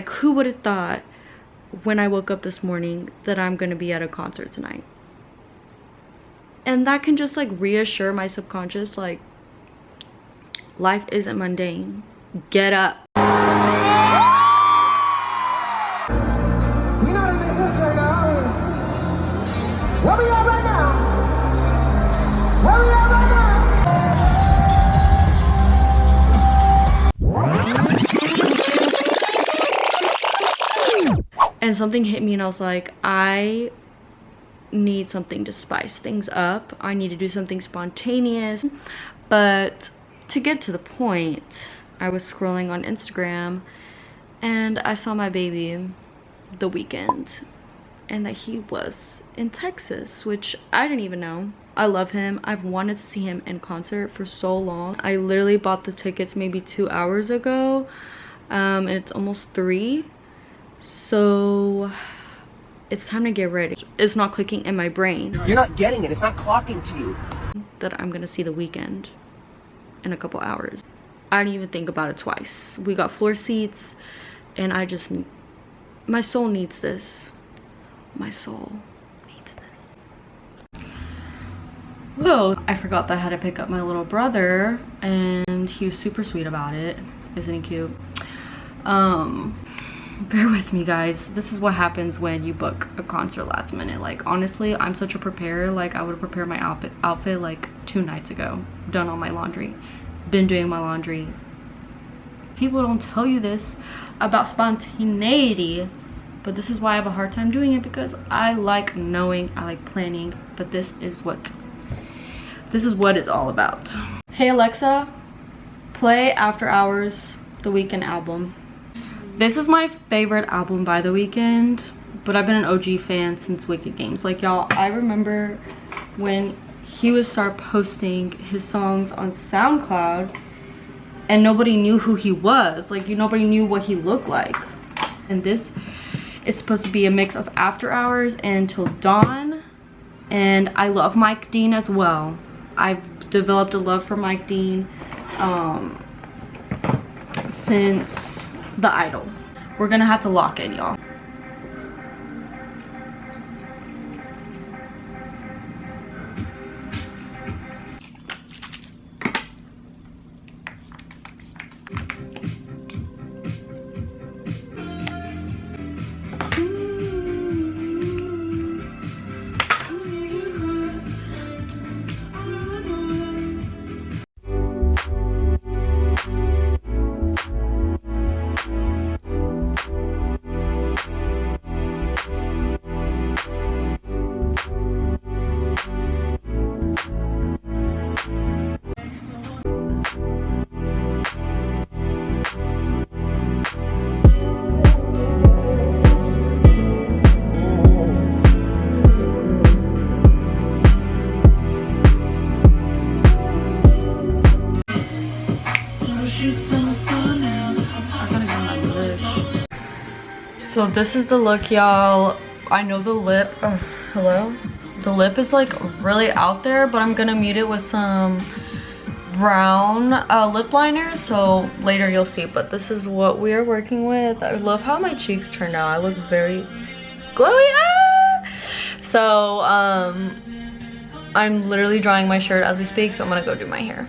Like, who would have thought when I woke up this morning that I'm gonna be at a concert tonight? And that can just like reassure my subconscious, like, life isn't mundane. Get up. We're not in the hills right now. Where we at right now? Where we at right now? And something hit me and I was like, I need something to spice things up. I need to do something spontaneous. But to get to the point, I was scrolling on Instagram and I saw my baby, The Weeknd, and that he was in Texas, which I didn't even know. I love him. I've wanted to see him in concert for so long. I literally bought the tickets maybe 2 hours ago, and it's almost 3. So it's time to get ready. It's not clicking in my brain. You're not getting it. It's not clocking to you. That I'm gonna see The Weeknd in a couple hours. I didn't even think about it twice. We got floor seats and I just, my soul needs this. My soul needs this. Whoa, I forgot that I had to pick up my little brother and he was super sweet about it. Isn't he cute? Bear with me, guys. This is what happens when you book a concert last minute. Like, honestly, I'm such a preparer. Like, I would have prepared my outfit like 2 nights ago. Done all my laundry. Been doing my laundry. People don't tell you this about spontaneity, but this is why I have a hard time doing it, because I like knowing, I like planning, but this is what it's all about. Hey Alexa, play After Hours, The Weeknd album. This is my favorite album by The Weeknd, but I've been an OG fan since Wicked Games. Like, y'all, I remember when he would start posting his songs on SoundCloud and nobody knew who he was. Like, nobody knew what he looked like. And this is supposed to be a mix of After Hours and Till Dawn. And I love Mike Dean as well. I've developed a love for Mike Dean since The Idol. We're gonna have to lock in, y'all. So this is the look, y'all. I know the lip, hello? The lip is like really out there, but I'm gonna mute it with some brown lip liner, so later you'll see. But this is what we are working with. I love how my cheeks turned out. I look very glowy. So I'm literally drying my shirt as we speak, so I'm gonna go do my hair.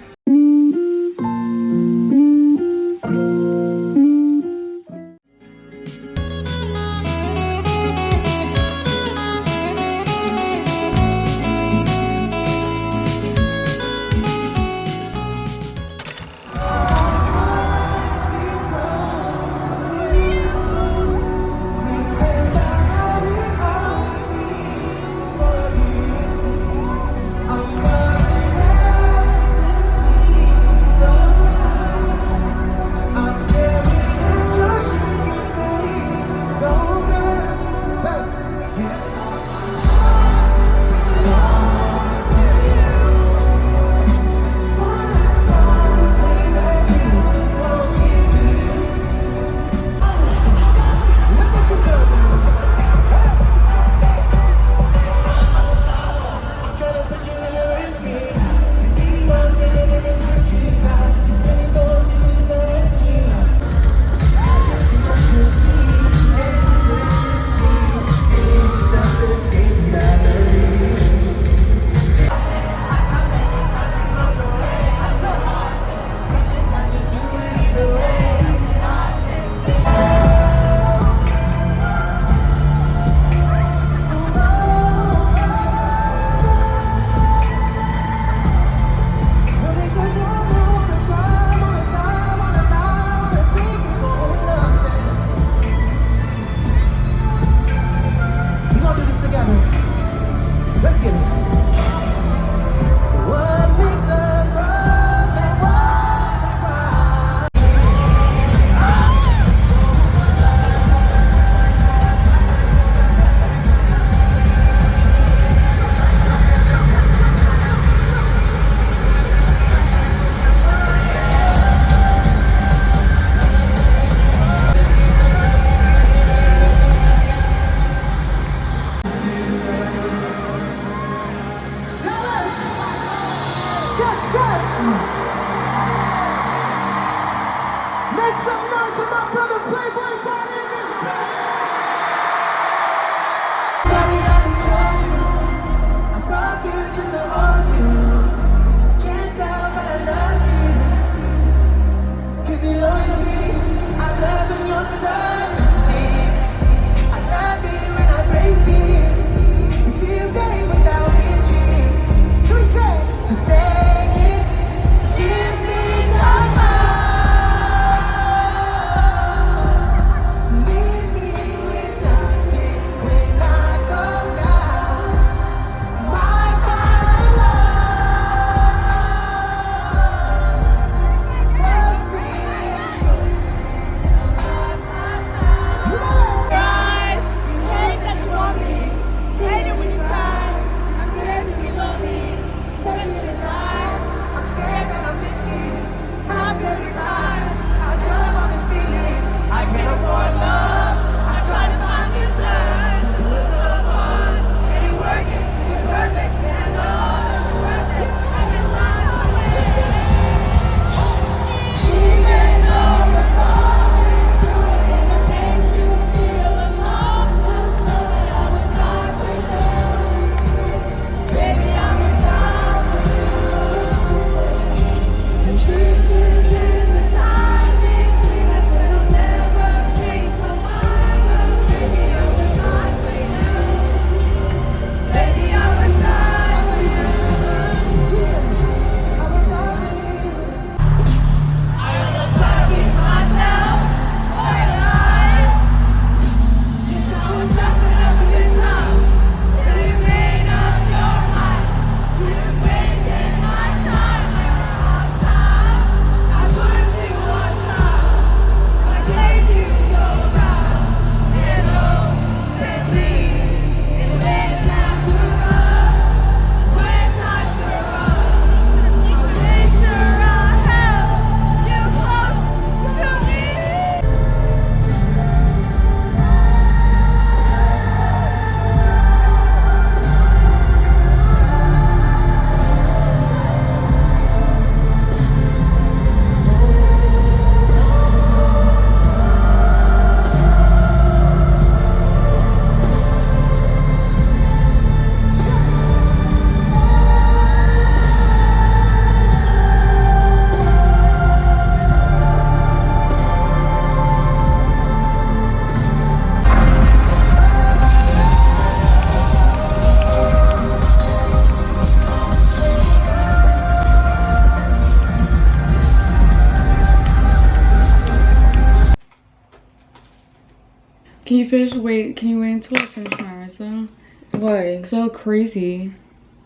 Can you finish? Wait, can you wait until I finish my eyes though? Why? Because I look crazy.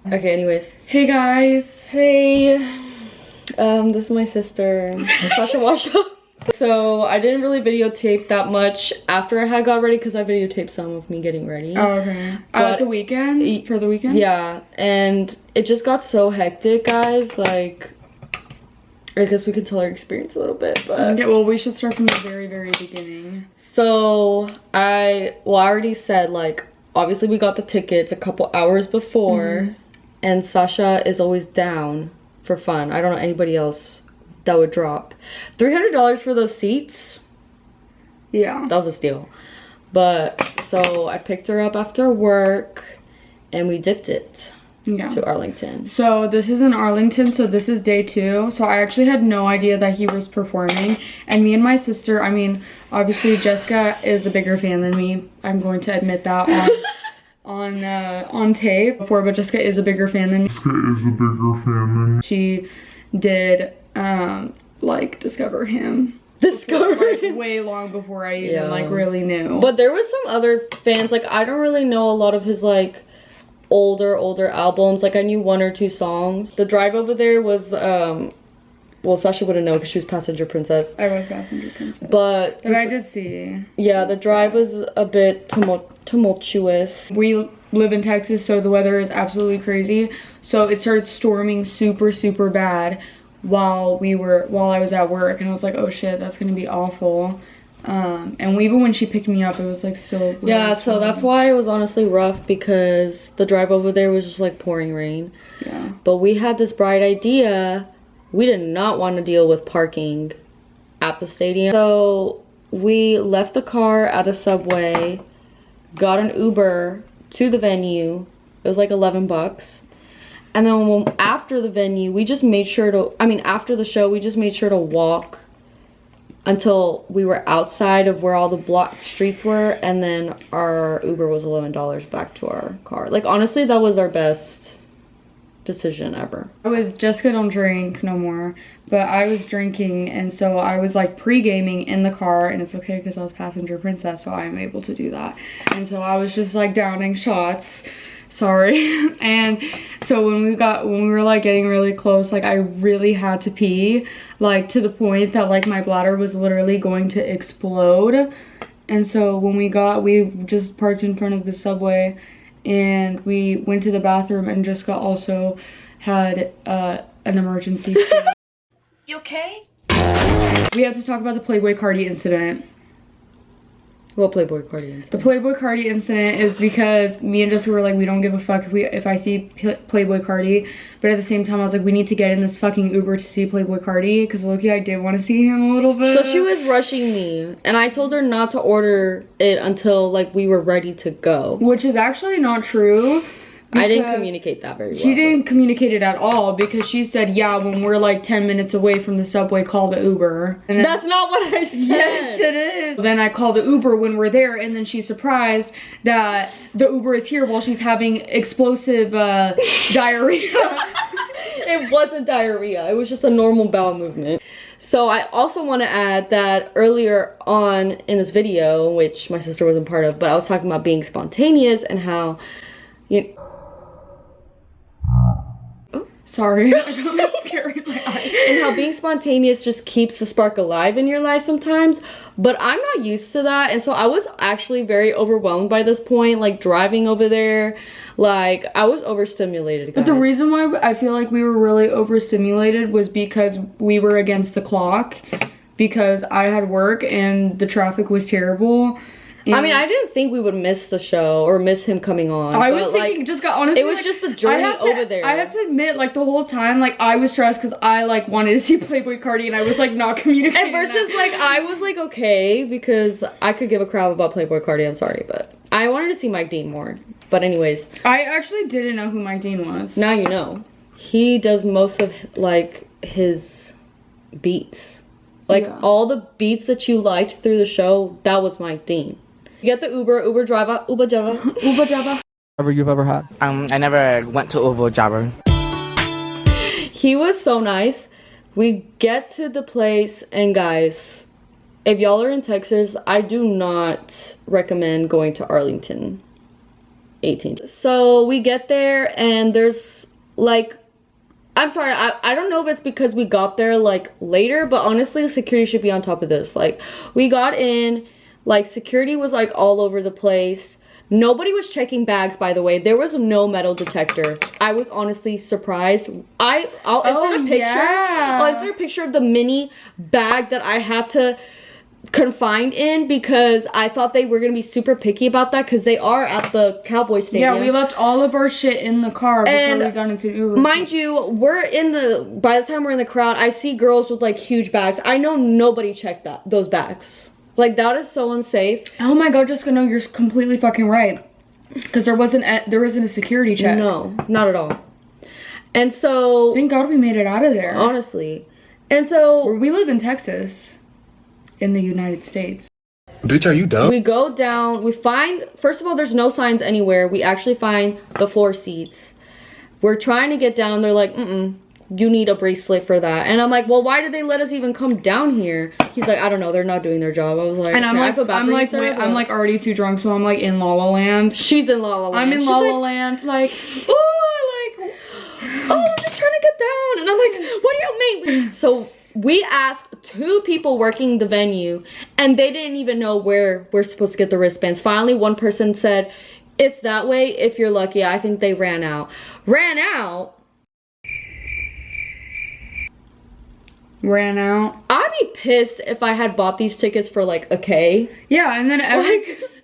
Okay, anyways. Hey guys. Hey. This is my sister, Sasha Washa. So I didn't really videotape that much after I had got ready because I videotaped some of me getting ready. Oh, okay. At the weekend? For the weekend? Yeah, and it just got so hectic, guys. Like, I guess we could tell our experience a little bit, but... Okay, well, we should start from the very, very beginning. So, I already said, like, obviously we got the tickets a couple hours before, and Sasha is always down for fun. I don't know anybody else that would drop. $300 for those seats? Yeah. That was a steal. But, so I picked her up after work, and we dipped it. Yeah. To Arlington. So this is in Arlington, so this is day 2. So I actually had no idea that he was performing. And me and my sister, I mean, obviously Jessica is a bigger fan than me. I'm going to admit that on tape before, but Jessica is a bigger fan than me. She did like discover him. Like, way long before I even like really knew. But there was some other fans, like I don't really know a lot of his like older albums. Like I knew 1 or 2 songs. The drive over there was well, Sasha wouldn't know because she was passenger princess. I was passenger princess, but I did see. Yeah, the drive was a bit tumultuous. We live in Texas, so the weather is absolutely crazy. So it started storming super bad while I was at work, and I was like, oh shit, that's gonna be awful. And even when she picked me up, it was like still really yeah, so that's why it was honestly rough, because the drive over there was just like pouring rain. Yeah. But we had this bright idea. We did not want to deal with parking at the stadium. So we left the car at a Subway, got an Uber to the venue. It was like $11. And then after the venue, we just made sure to, after the show, we just made sure to walk until we were outside of where all the blocked streets were, and then our Uber was $11 back to our car. Like, honestly, that was our best decision ever. Jessica don't drink no more, but I was drinking, and so I was like pre-gaming in the car, and it's okay because I was passenger princess, so I'm able to do that. And so I was just like downing shots. Sorry. And so when we were like getting really close, like I really had to pee, like to the point that like my bladder was literally going to explode. And so when we just parked in front of the Subway, and we went to the bathroom, and Jessica also had an emergency. You okay? We have to talk about the Playboy Cardi incident. What Playboy Cardi incident? The Playboy Cardi incident is because me and Jessica were like, we don't give a fuck if I see Playboy Cardi, but at the same time I was like, we need to get in this fucking Uber to see Playboy Cardi, because low-key I did want to see him a little bit. So she was rushing me, and I told her not to order it until like we were ready to go. Which is actually not true. I didn't communicate that very well. She didn't communicate it at all, because she said, yeah, when we're like 10 minutes away from the Subway, call the Uber. And then, that's not what I said. Yes, it is. Then I call the Uber when we're there, and then she's surprised that the Uber is here while she's having explosive diarrhea. It wasn't diarrhea. It was just a normal bowel movement. So I also want to add that earlier on in this video, which my sister wasn't part of, but I was talking about being spontaneous and how, sorry, I got mascara in my eye. And how being spontaneous just keeps the spark alive in your life sometimes. But I'm not used to that, and so I was actually very overwhelmed by this point, like driving over there. Like, I was overstimulated, guys. But the reason why I feel like we were really overstimulated was because we were against the clock, because I had work and the traffic was terrible. I mean, I didn't think we would miss the show or miss him coming on. I was thinking, like, just got honestly, it was just the journey over there. I have to admit, like the whole time, like I was stressed because I like wanted to see Playboy Cardi, and I was like not communicating. And versus like I was like okay, because I could give a crap about Playboy Cardi. I'm sorry, but I wanted to see Mike Dean more. But anyways, I actually didn't know who Mike Dean was. Now you know. He does most of like his beats, like all the beats that you liked through the show. That was Mike Dean. Get the Uber driver, Uber driver. Ever you've ever had? I never went to Uber driver. He was so nice. We get to the place, and guys, if y'all are in Texas, I do not recommend going to Arlington 18th. So we get there and there's like, I'm sorry, I don't know if it's because we got there like later, but honestly security should be on top of this. Like we got in, like security was like all over the place. Nobody was checking bags, by the way. There was no metal detector. I was honestly surprised. I'll insert a picture. Yeah. I'll insert a picture of the mini bag that I had to confined in because I thought they were gonna be super picky about that because they are at the Cowboy Stadium. Yeah, we left all of our shit in the car before we got into Uber. Mind you, by the time we're in the crowd, I see girls with like huge bags. I know nobody checked those bags. Like that is so unsafe. Oh my god, Jessica, no, you're completely fucking right. Because there wasn't a security check. No, not at all. And so thank God we made it out of there. Honestly. And so we live in Texas, in the United States. Bitch, are you dumb? We go down, we find, first of all, there's no signs anywhere. We actually find the floor seats. We're trying to get down. They're like, you need a bracelet for that. And I'm like, well, why did they let us even come down here? He's like, I don't know, they're not doing their job. I was like, and I'm like, I'm like already too drunk, so I'm like in La La Land. She's in La La Land. I'm in La La Land, like, oh, I'm just trying to get down. And I'm like, what do you mean? So we asked 2 people working the venue, and they didn't even know where we're supposed to get the wristbands. Finally, one person said, it's that way if you're lucky. I think they ran out. Ran out? I'd be pissed if I had bought these tickets for like a K. Yeah, and then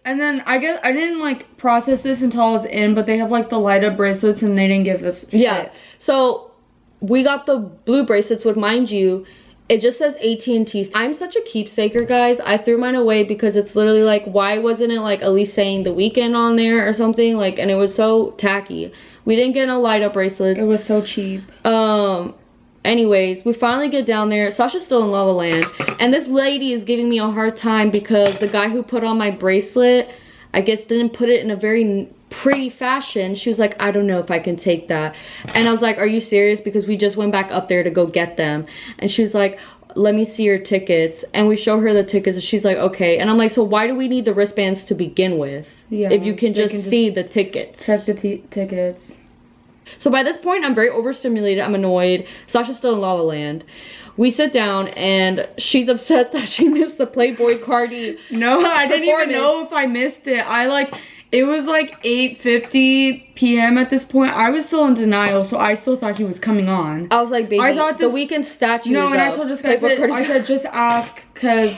and then I guess I didn't like process this until I was in, but they have like the light up bracelets and they didn't give us shit. Yeah. So we got the blue bracelets, with, mind you, it just says AT&T. I'm such a keepsaker, guys. I threw mine away because it's literally like, why wasn't it like at least saying the Weeknd on there or something? Like, and it was so tacky. We didn't get no light up bracelets. It was so cheap. Anyways, we finally get down there. Sasha's still in La La Land, and this lady is giving me a hard time because the guy who put on my bracelet, I guess, didn't put it in a very pretty fashion. She was like, I don't know if I can take that. And I was like, are you serious? Because we just went back up there to go get them. And she was like, let me see your tickets. And we show her the tickets, and she's like, okay. And I'm like, so why do we need the wristbands to begin with? Yeah, if you can just see the tickets. Check the tickets. So by this point, I'm very overstimulated. I'm annoyed. Sasha's still in La La Land. We sit down, and she's upset that she missed the Playboy Cardi. No, I didn't even know if I missed it. It was like 8:50 p.m. at this point. I was still in denial, so I still thought he was coming on. I was like, baby, I thought the Weeknd statue No, is and up. I told Jessica, I said, just ask, because...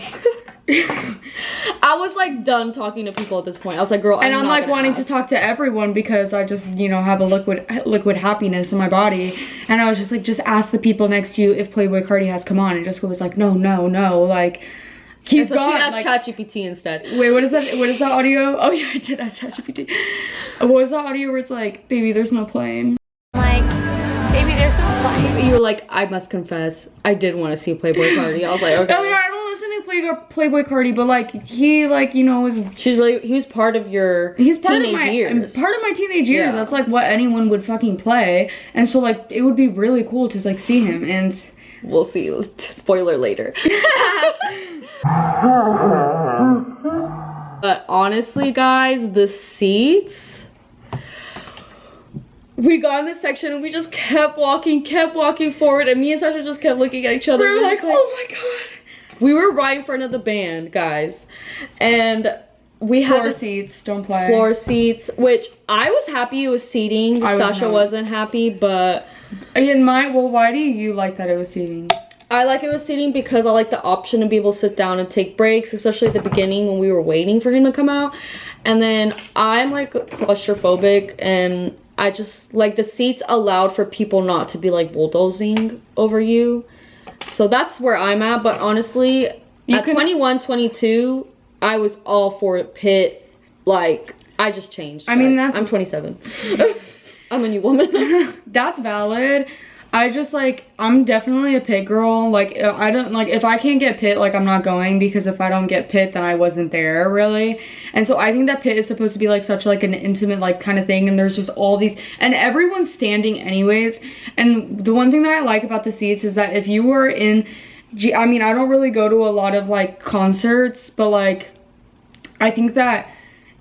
I was like done talking to people at this point. I was like, girl, I'm like wanting to talk to everyone because I just, you know, have a liquid happiness in my body. And I was just like, just ask the people next to you if Playboy Cardi has come on. And Jessica was like, no, like, he's so gone. She asked like, ChatGPT instead. Wait, what is that audio? Oh yeah, I did ask ChatGPT. What was that audio where it's like, baby, there's no plane? Like, baby, there's no plane. You were like, I must confess, I did want to see Playboy Cardi. I was like, okay. Oh yeah, I don't listen to Playboy Cardi, but like he like, you know, was he was part of your teenage years. Part of my teenage years. Yeah. That's like what anyone would fucking play. And so like it would be really cool to like see him, and we'll see. Spoiler later. But honestly, guys, the seats, we got in this section and we just kept walking forward, and me and Sasha just kept looking at each other. We were like, oh my god. We were right in front of the band, guys, and we had floor seats. Don't play. Floor seats, which I was happy it was seating. Sasha wasn't happy, but why do you like that it was seating? I like it was seating because I like the option to be able to sit down and take breaks, especially at the beginning when we were waiting for him to come out. And then I'm like claustrophobic, and I just like the seats allowed for people not to be like bulldozing over you. So that's where I'm at. But honestly, at 21, 22, I was all for pit. Like, I just changed. I mean, I'm 27. I'm a new woman. That's valid. I just like, I'm definitely a pit girl. Like, I don't like, if I can't get pit, like, I'm not going, because if I don't get pit, then I wasn't there, really. And so I think that pit is supposed to be like such like an intimate like kind of thing, and there's just all these, and everyone's standing anyways. And the one thing that I like about the seats is that if you were in I mean, I don't really go to a lot of like concerts, but like I think that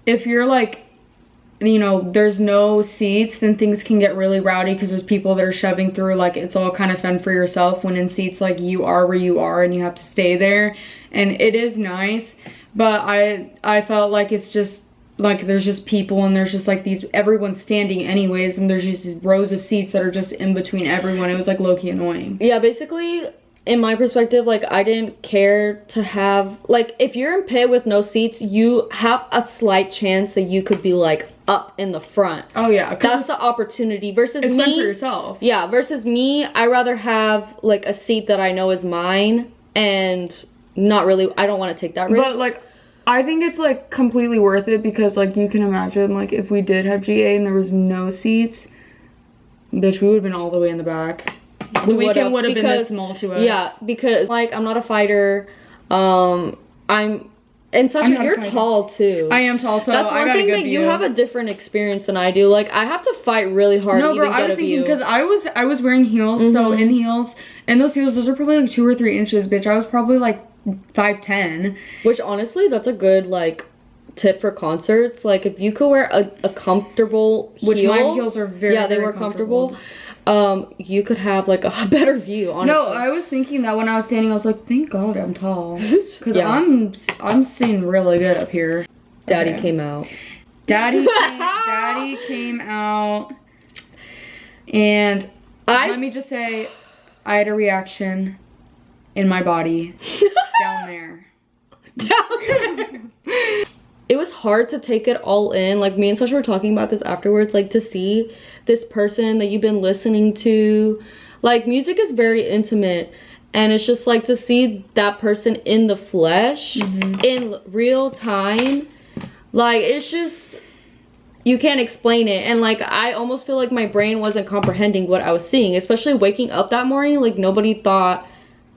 if you're like, you know, there's no seats, then things can get really rowdy because there's people that are shoving through. Like, it's all kind of fend for yourself. When in seats, like, you are where you are and you have to stay there, and it is nice. But I felt like it's just like there's just people, and there's just like everyone's standing anyways, and there's just these rows of seats that are just in between everyone. It was like low-key annoying. Yeah, basically, in my perspective, like, I didn't care to have, like, if you're in pit with no seats, you have a slight chance that you could be like up in the front. Oh yeah, that's the opportunity. Versus it's me, fun for yourself. Yeah, versus me, I rather have like a seat that I know is mine, and not really, I don't want to take that risk. But like, I think it's like completely worth it, because like you can imagine, like, if we did have GA and there was no seats, bitch, we would have been all the way in the back. The weekend would have been this small to us. Yeah, because like I'm not a fighter. And Sasha, you're tall too. I am tall, so that's one thing that you have a different experience than I do. Like, I have to fight really hard. No, to bro, even I get was a thinking, view. because I was wearing heels, so in heels, and those heels, those are probably like 2 or 3 inches, bitch. I was probably like 5'10". Which honestly, that's a good like tip for concerts. Like, if you could wear a comfortable heel, which my heels are very, yeah, they were comfortable. You could have like a better view, honestly. No, I was thinking that when I was standing, I was like, thank God I'm tall, because I'm seeing really good up here. Daddy came out. Daddy came out, and let me just say, I had a reaction in my body down there. It was hard to take it all in. Like, me and Sasha were talking about this afterwards, like, to see this person that you've been listening to. Like, music is very intimate, and it's just like to see that person in the flesh, in real time. Like, it's just, you can't explain it. And like, I almost feel like my brain wasn't comprehending what I was seeing, especially waking up that morning. Like, nobody thought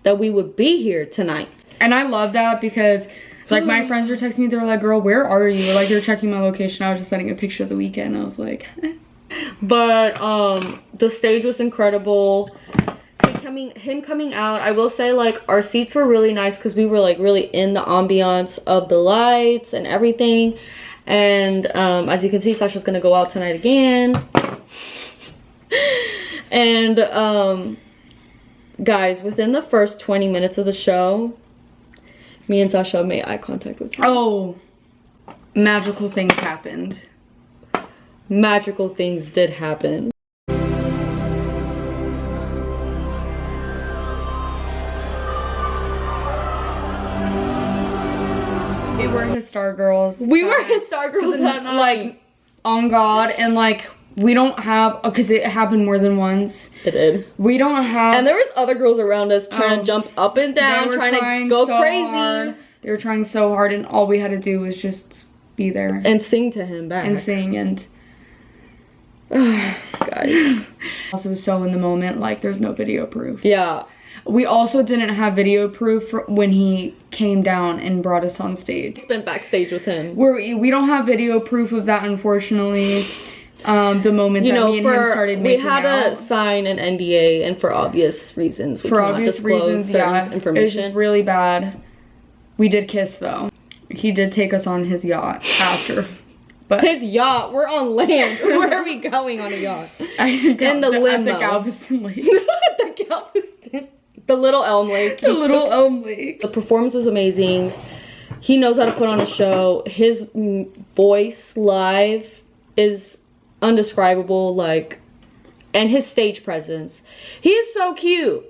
that we would be here tonight. And I love that, because like, my friends were texting me, they're like, girl, where are you? Like, they're checking my location. I was just sending a picture of the weekend. I was like, But the stage was incredible. Him coming out, I will say, like, our seats were really nice because we were like really in the ambiance of the lights and everything. And as you can see, Sasha's gonna go out tonight again. And guys, within the first 20 minutes of the show, me and Sasha made eye contact with him. oh, magical things happened. Magical things did happen. We were his star girls. We were his star girls that night. Like, on God, and like, we don't have, because it happened more than once. It did. We don't have. And there was other girls around us trying to jump up and down, trying to go so crazy. Hard. They were trying so hard, and all we had to do was just be there. And sing to him back. And sing, and... guys. Also was so in the moment, like, there's no video proof. Yeah. We also didn't have video proof for when he came down and brought us on stage. Spent backstage with him. We don't have video proof of that, unfortunately. The moment that me and him started making out. We had to sign an NDA, and for obvious reasons, we cannot disclose certain information. It was just really bad. We did kiss, though. He did take us on his yacht after. But his yacht? We're on land. Where are we going on a yacht? In the limo. At the Galveston Lake. The Galveston. The Little Elm Lake. The Little Elm Lake. The performance was amazing. He knows how to put on a show. His voice live is undescribable, like, and his stage presence. He is so cute.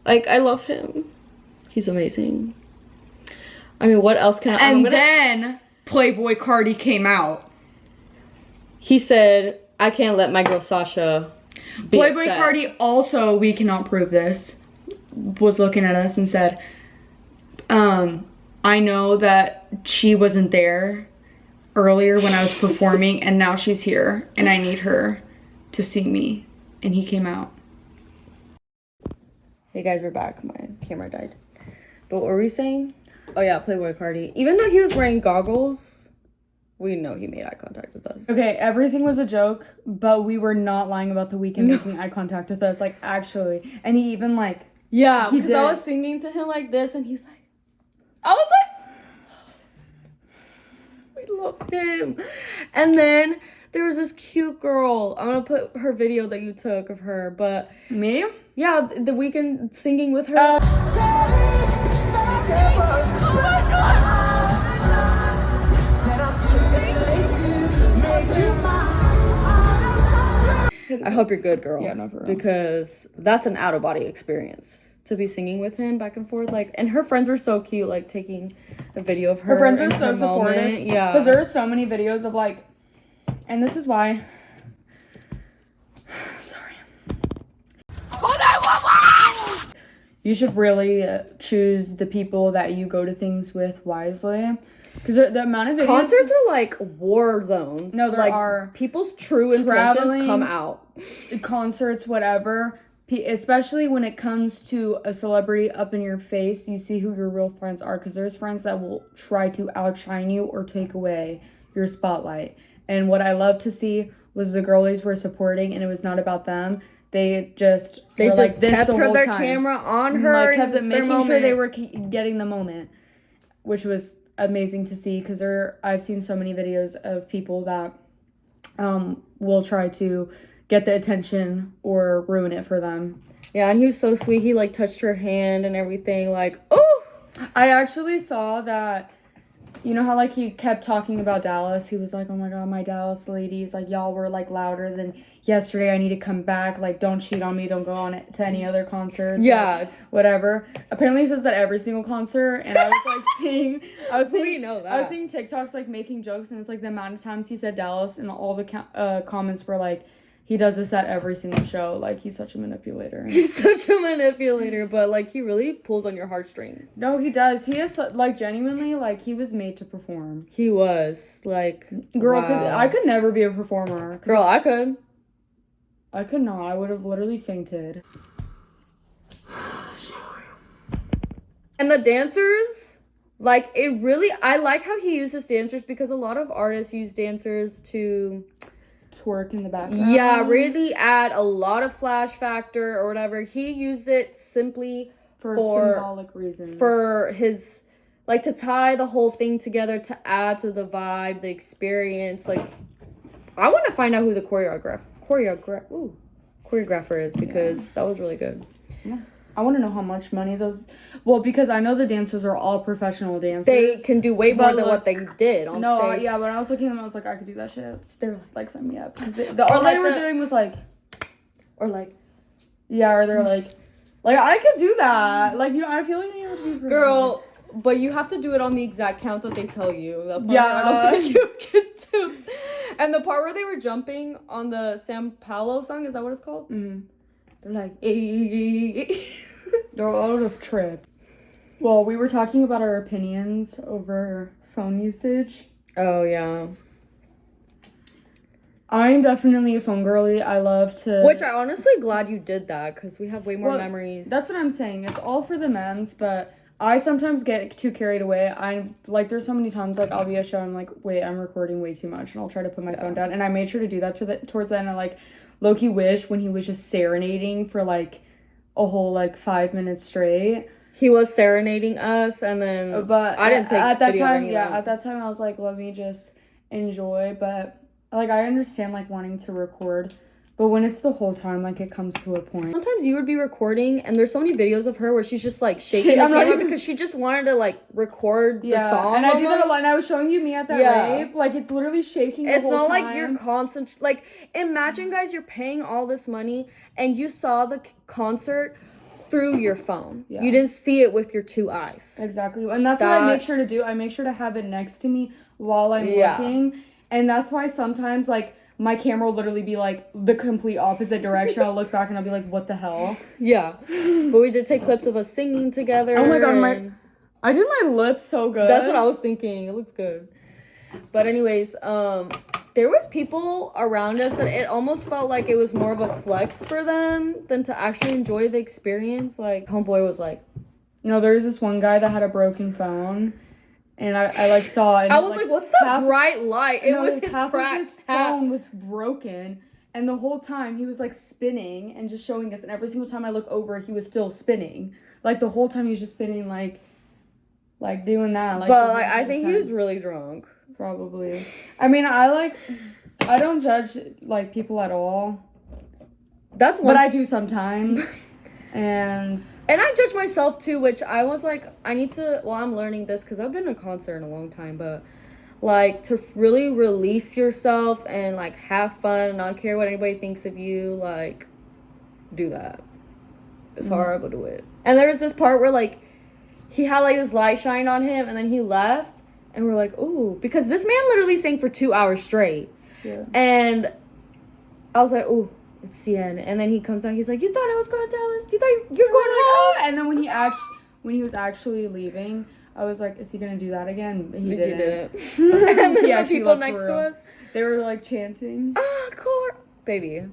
Like, I love him. He's amazing. I mean, what else can I... And then Playboy Cardi came out. He said, I can't let my girl Sasha be Playboy upset. Cardi also, we cannot prove this, was looking at us and said, I know that she wasn't there earlier when I was performing, and now she's here, and I need her to see me. And he came out. Hey guys, we're back. My camera died. But what were we saying? Oh yeah, Playboy Cardi. Even though he was wearing goggles, we know he made eye contact with us. Okay, everything was a joke, but we were not lying about the Weeknd making eye contact with us, like, actually. And he even, like, Yeah, He because I did. was singing to him like this, and he's like, I was like, we love him. And then there was this cute girl. I'm gonna put her video that you took of her, but Me? yeah, the Weeknd singing with her. I hope you're good, girl. Yeah, no, for real. Because that's an out of body experience to be singing with him back and forth. Like, and her friends were so cute, like taking a video of her. Her friends are in so her supportive. moment. Yeah, Because there are so many videos of like, and this is why. Sorry. You should really choose the people that you go to things with wisely. Because the amount of videos. concerts are like war zones. No, there like, are people's true intentions traveling- come out. Concerts, whatever, especially when it comes to a celebrity up in your face, you see who your real friends are, because there's friends that will try to outshine you or take away your spotlight. And what I love to see was the girlies were supporting, and it was not about them. They just They were just like this kept the whole their time. camera on her, Like, kept in making their sure they moment. were getting the moment, which was amazing to see, because I've seen so many videos of people that will try to get the attention or ruin it for them. Yeah, and he was so sweet. He like touched her hand and everything. Like, oh, I actually saw that, you know how like he kept talking about Dallas. He was like, oh my god, my Dallas ladies, like y'all were like louder than yesterday. I need to come back. Like, don't cheat on me. Don't go on to any other concerts. Yeah. like, whatever. Apparently he says that every single concert. And I was like We know that. I was seeing TikToks like making jokes, and it's like the amount of times he said Dallas, and all the comments were like, he does this at every single show. Like, he's such a manipulator. he's such a manipulator, but like he really pulls on your heartstrings. No, he does. He is like genuinely like he was made to perform. He was like, Girl, wow. I could never be a performer. 'Cause Girl, I could. I could not. I would have literally fainted. And the dancers, like it really. I like how he uses dancers, because a lot of artists use dancers to, Twerk in the background. yeah, really add a lot of flash factor or whatever. He used it simply For for- symbolic reasons. for his, like, to tie the whole thing together, to add to the vibe, the experience. Like, I want to find out who the choreographer is, because that was really good. I want to know how much money those. Well, because I know the dancers are all professional dancers. They can do way more But than look- what they did on stage. Yeah. When I was looking at them, I was like, I could do that shit. They were like, sign me up, because all like they were the- doing was like, Or like, yeah, or they're like I could do that. Like, you know, I feel like you have to be girl, but you have to do it on the exact count that they tell you. That part Yeah. I don't think you can do. And the part where they were jumping on the Sam Paulo song, is that what it's called? Mhm. They're like, eh. They're out of trip. Well, we were talking about our opinions over phone usage. Oh yeah. I'm definitely a phone girly. I love to. Which I honestly glad you did that, because we have way more Well, memories. That's what I'm saying. It's all for the men's, but I sometimes get too carried away. I'm like, there's so many times like I'll be at a show and I'm like, wait, I'm recording way too much, and I'll try to put my phone down. And I made sure to do that towards the end. I like low-key wish when he was just serenading for like a whole like 5 minutes straight. He was serenading us, and then But I didn't take at that video of time. any of Yeah, that. at that time I was like, let me just enjoy. But like I understand like wanting to record, but when it's the whole time, like it comes to a point. Sometimes you would be recording, and there's so many videos of her where she's just like shaking the I'm not camera even- because she just wanted to like record the Yeah, song. and I do that a almost. lot. And I was showing you me at that Yeah. rave. Like it's literally shaking. The It's whole not time. like you're like, imagine guys, you're paying all this money and you saw the concert through your phone. Yeah. You didn't see it with your two eyes. Exactly, and that's what I make sure to That's- do. I make sure to have it next to me while I'm Yeah. looking, and that's why sometimes like my camera will literally be like the complete opposite direction. I'll look back and I'll be like, what the hell? Yeah. But we did take clips of us singing together. Oh my god, and I did my lips so good. that's what I was thinking. It looks good. But anyways, there was people around us that it almost felt like it was more of a flex for them than to actually enjoy the experience. Like, homeboy was like, No, there was this one guy that had a broken phone, and I like saw it. And I was like, what's that half- bright light? It no, was his half cracked of his phone was broken, And the whole time he was like spinning and just showing us. And every single time I look over, he was still spinning. Like the whole time he was just spinning, like doing that. Like, but like, I think he was really drunk. Probably. I mean, I don't judge like people at all. That's one. But I do sometimes. And I judge myself too, which I was like, I need to, well, I'm learning this because I've been to a concert in a long time, but like to really release yourself and like have fun and not care what anybody thinks of you, like do that. It's hard, but do it. And there was this part where like he had like this light shine on him and then he left and we're like, ooh, because this man literally sang for 2 hours straight. Yeah. And I was like, ooh, it's the end. And then he comes out, he's like, you thought I was gonna tell us? You thought you're going home? And then when he was actually leaving, I was like, is he gonna do that again? But he didn't. And then He the people next to us, they were like chanting, baby,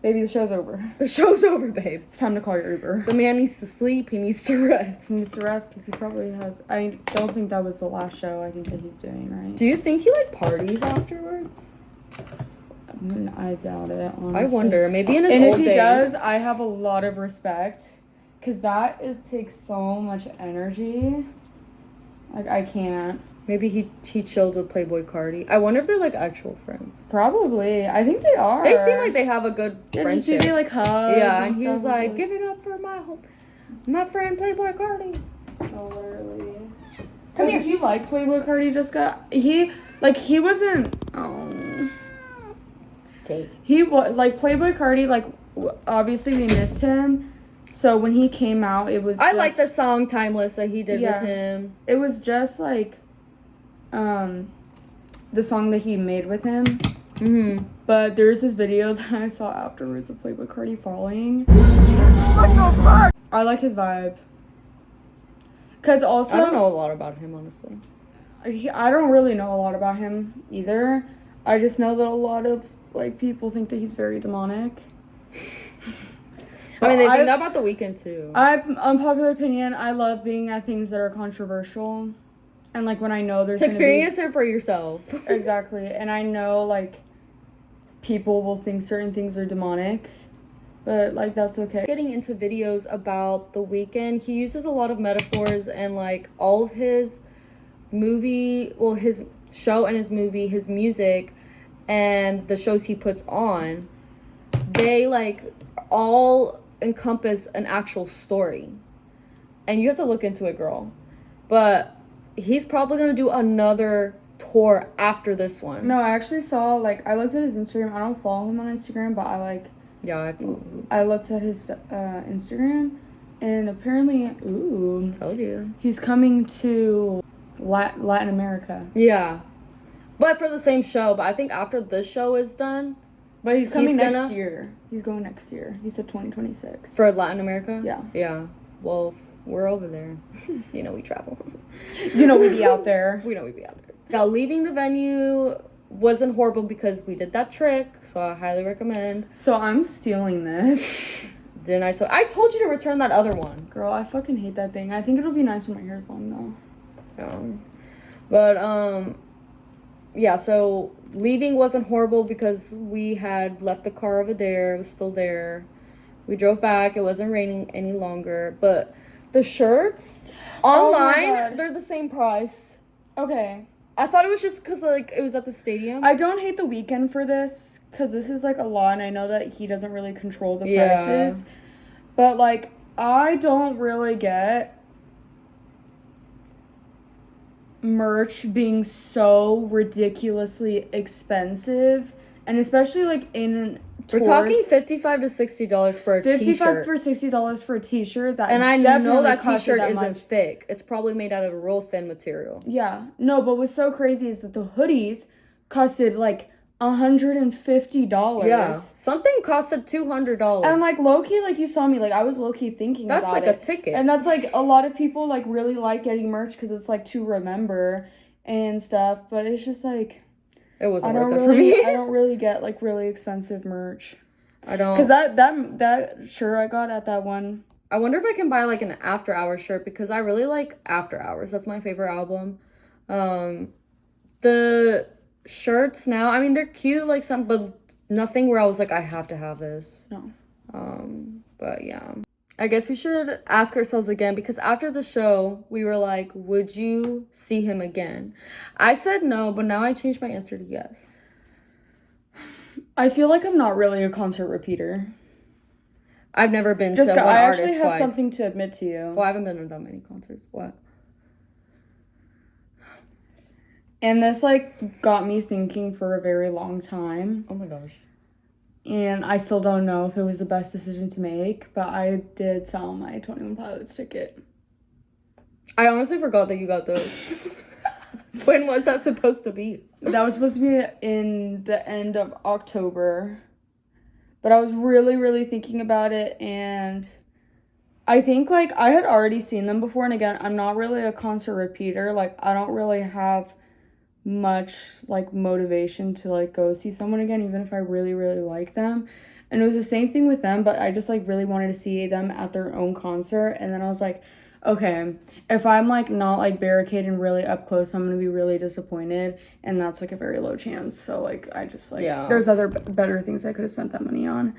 the show's over. the show's over, babe. It's time to call your Uber. The man needs to sleep. He needs to rest. He needs to rest because he probably has. I don't think that was the last show I think that he's doing, right? Do you think he like parties afterwards? I doubt it, honestly. I wonder. Maybe in his and old if he days. does, I have a lot of respect because it takes so much energy. Like, I can't. Maybe he chilled with Playboy Cardi. I wonder if they're like actual friends. Probably. I think they are. They seem like they have a good friendship. They like hugs. Yeah, and he was like, "Give it up for my friend Playboy Cardi." Oh, literally. Come here. Did you like Playboy Cardi, Jessica? He wasn't. Oh. Okay. He was like Playboy Cardi. Like, obviously we missed him. So when he came out, it was. I like the song "Timeless" that he did with him. It was just like, the song that he made with him. Mm-hmm. But there's this video that I saw afterwards of Playboy Cardi falling. What the fuck? I like his vibe. Cause also I don't know a lot about him, honestly. I don't really know a lot about him either. I just know that a lot of like people think that he's very demonic. I mean, they think that about The Weeknd too. Unpopular opinion, I love being at things that are controversial. And like when I know there's to experience it for yourself. Exactly. And I know like people will think certain things are demonic. But like that's okay. Getting into videos about The Weeknd, he uses a lot of metaphors and like all of his his show and his movie, his music, and the shows he puts on, they like all encompass an actual story. And you have to look into it, girl. But he's probably gonna do another tour after this one. No, I actually saw I looked at his Instagram. I don't follow him on Instagram, but I looked at his Instagram, and apparently, Told you. he's coming to Latin America. Yeah. But for the same show, but I think after this show is done. But he's coming next year. He's going next year. He said 2026. For Latin America? Yeah. Yeah. Well, we're over there. You know we travel. You know we be out there. We know we be out there. Now, leaving the venue wasn't horrible because we did that trick, so I highly recommend. So I'm stealing this. Didn't I told you to return that other one. Girl, I fucking hate that thing. I think it'll be nice when my hair's long, though. But, yeah, so leaving wasn't horrible because we had left the car over there. It was still there. We drove back. It wasn't raining any longer. But the shirts online, they're the same price. Okay. I thought it was just because, like, it was at the stadium. I don't hate The Weeknd for this because this is, like, a law, and I know that he doesn't really control the prices. But, like, I don't really get merch being so ridiculously expensive, and especially like in tours, we're talking $55 to $60 for a t-shirt. $55 for $60 for a t-shirt. That and I know that t-shirt that isn't much. thick. It's probably made out of a real thin material. Yeah, no, but what's so crazy is that the hoodies costed like $150. Yeah, something costed $200. And like low-key, like you saw me, like I was low-key thinking that's about like it. a ticket. And that's like a lot of people like really like getting merch because it's like to remember and stuff. But it's just like it wasn't worth it for me. I don't really get like really expensive merch. I don't, because that shirt I got at that one. I wonder if I can buy like an After Hours shirt because I really like After Hours. That's my favorite album. The shirts now, I mean, they're cute, like some, but nothing where I was like, I have to have this. No. But yeah. I guess we should ask ourselves again, because after the show, we were like, would you see him again? I said no, but now I changed my answer to yes. I feel like I'm not really a concert repeater. I've never been Just to one I artist actually have twice. something to admit to you. Well, I haven't been to that many concerts. What? And this, like, got me thinking for a very long time. Oh my gosh. And I still don't know if it was the best decision to make, but I did sell my 21 Pilots ticket. I honestly forgot that you got those. When was that supposed to be? That was supposed to be in the end of October. But I was really, really thinking about it, and I think, like, I had already seen them before, and again, I'm not really a concert repeater. Like, I don't really have much, like, motivation to, like, go see someone again, even if I really, really like them. And it was the same thing with them, but I just, like, really wanted to see them at their own concert, and then I was like, okay, if I'm, like, not, like, barricading really up close, I'm gonna be really disappointed, and that's, like, a very low chance. So, like, I just, like, there's other better things I could have spent that money on.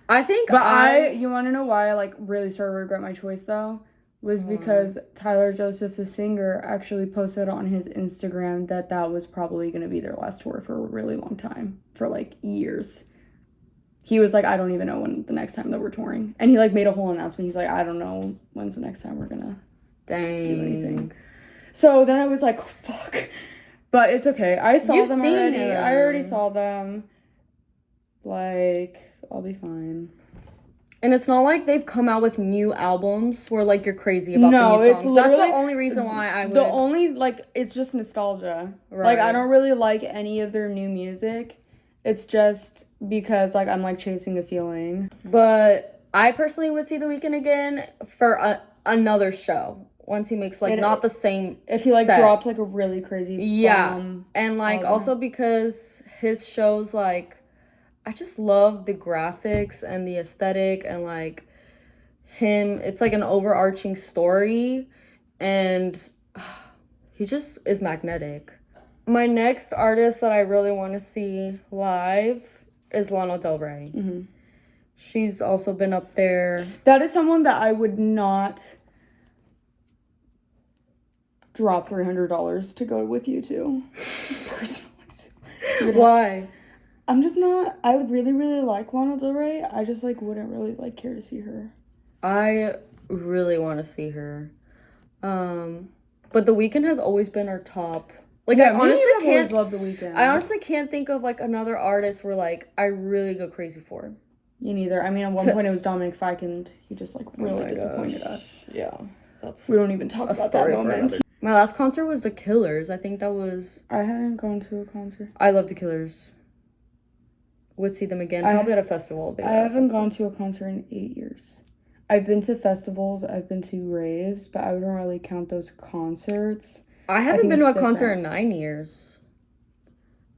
I think But you want to know why I, like, really started to regret my choice, though? Was because Tyler Joseph, the singer, actually posted on his Instagram that was probably gonna be their last tour for a really long time, for, like, years. He was like, I don't even know when the next time that we're touring. And he, like, made a whole announcement. He's like, I don't know when's the next time we're gonna do anything. So then I was like, fuck. But it's okay. I saw them already. I already saw them. Like, I'll be fine. And it's not like they've come out with new albums where, like, you're crazy about the new songs. It's literally that's the only reason why I would. The only, like, it's just nostalgia. Right. Like, I don't really like any of their new music. It's just because, like, I'm, like, chasing a feeling. But I personally would see The Weeknd again for another show. Once he makes, like, not the same if he, like, set. dropped, like, a really crazy and, like, also because his shows, like, I just love the graphics and the aesthetic and, like, him. It's, like, an overarching story, and he just is magnetic. My next artist that I really want to see live is Lana Del Rey. Mm-hmm. She's also been up there. That is someone that I would not drop $300 to go with you to. Personally. Why? I'm just not, I really, really like Lana Del Rey. I just, like, wouldn't really, like, care to see her. I really want to see her. But The Weeknd has always been our top. Like, Yeah, I honestly always can't love The Weeknd. I honestly can't think of, like, another artist where, like, I really go crazy for. Me neither. I mean, at one point it was Dominic Fike, and he just, like, really disappointed us. Yeah. That's We don't even talk about that moment. My last concert was The Killers. I think that was... I hadn't gone to a concert. I love The Killers. Would see them again. Probably at a festival. I haven't gone to a concert in 8 years. I've been to festivals, I've been to raves, but I wouldn't really count those concerts. I haven't been to a concert in 9 years.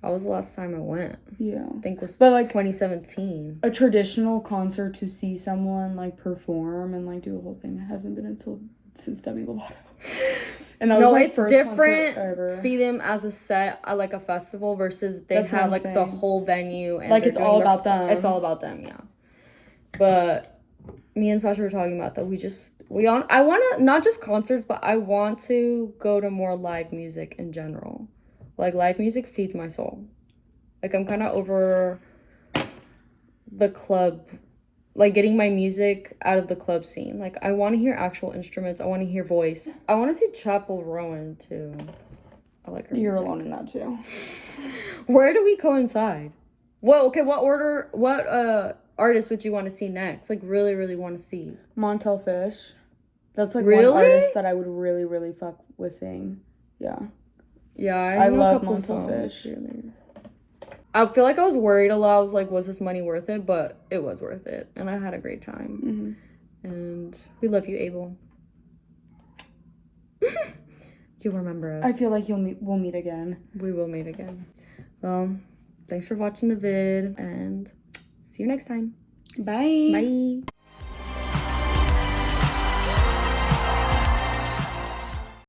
That was the last time I went. Yeah. I think it was But, like, 2017. a traditional concert to see someone, like, perform and, like, do a whole thing hasn't been since Demi Lovato. And that was my it's first different. concert ever. See them as a set at, like, a festival versus they That's what have, I'm like, the saying. whole venue. And Like, they're it's doing all about them. It's all about them, yeah. But me and Sasha were talking about that. I want to, not just concerts, but I want to go to more live music in general. Like, live music feeds my soul. Like, I'm kind of over the club, like, getting my music out of the club scene. Like, I want to hear actual instruments. I want to hear voice. I want to see Chapel Rowan, too. I like her You're music. alone in that, too. Where do we coincide? What artist would you want to see next? Like, really, really want to see? Montel Fish. That's, like, Really? one artist that I would really, really fuck with seeing. Yeah. Yeah, I know a love couple Montel songs. Fish. I feel like I was worried a lot. I was like, was this money worth it? But it was worth it. And I had a great time. Mm-hmm. And we love you, Abel. You'll remember us. I feel like we'll meet again. We will meet again. Well, thanks for watching the vid. And see you next time. Bye. Bye.